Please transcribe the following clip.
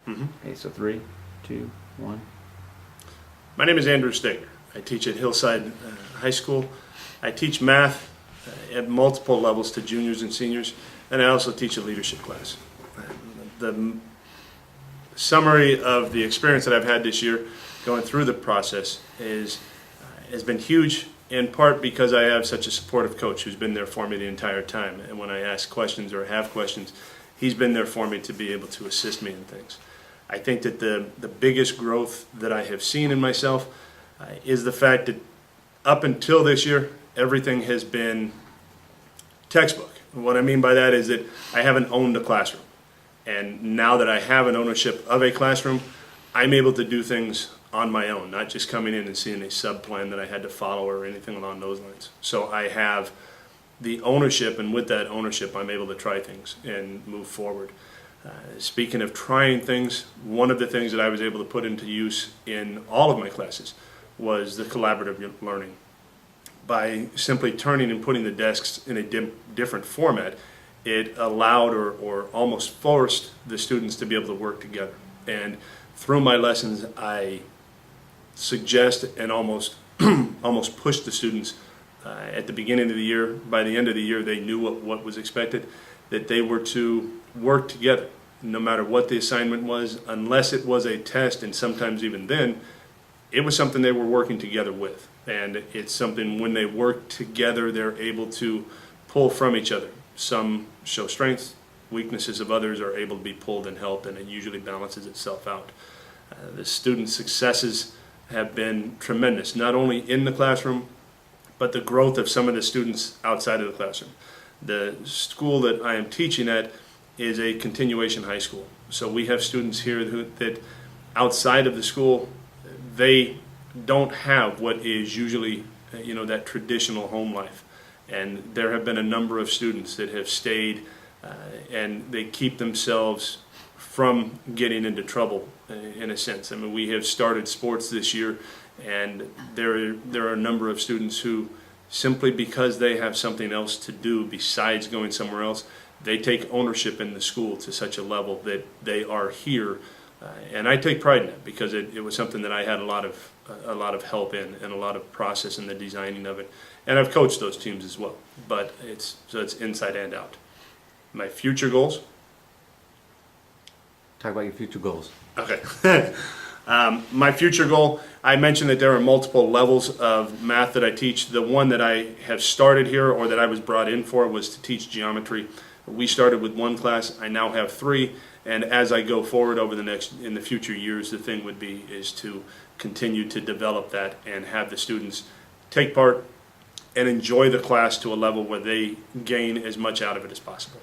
Okay, so 3, 2, 1. My name is Andrew Stegner. I teach at Hillside High School. I teach math at multiple levels to juniors and seniors, and I also teach a leadership class. The summary of the experience that I've had this year going through the process has been huge, in part because I have such a supportive coach who's been there for me the entire time. And when I ask questions or have questions, he's been there for me to be able to assist me in things. I think that the biggest growth that I have seen in myself is the fact that up until this year, everything has been textbook. What I mean by that is that I haven't owned a classroom. And now that I have an ownership of a classroom, I'm able to do things on my own, not just coming in and seeing a sub-plan that I had to follow or anything along those lines. So I have the ownership, and with that ownership, I'm able to try things and move forward. Speaking of trying things, one of the things that I was able to put into use in all of my classes was the collaborative learning. By simply turning and putting the desks in a different format, it allowed or almost forced the students to be able to work together. And through my lessons, I suggest and almost push the students at the beginning of the year. By the end of the year, they knew what was expected, that they were to work together no matter what the assignment was, unless it was a test, and sometimes even then it was something they were working together with. And it's something, when they work together, they're able to pull from each other. Some show strengths, weaknesses of others are able to be pulled and helped, and it usually balances itself out. The student successes have been tremendous, not only in the classroom, but the growth of some of the students outside of the classroom. The school that I am teaching at is a continuation high school. So we have students here that outside of the school, they don't have what is usually, that traditional home life. And there have been a number of students that have stayed and they keep themselves from getting into trouble in a sense. I mean, we have started sports this year, and there are a number of students who, simply because they have something else to do besides going somewhere else, they take ownership in the school to such a level that they are here. And I take pride in that, because it was something that I had a lot of help in, and a lot of process in the designing of it. And I've coached those teams as well, but it's inside and out. My future goals. Talk about your future goals. Okay. My future goal, I mentioned that there are multiple levels of math that I teach. The one that I have started here, or that I was brought in for, was to teach geometry. We started with 1 class. I now have 3. And as I go forward in the future years, the thing would be is to continue to develop that and have the students take part and enjoy the class to a level where they gain as much out of it as possible.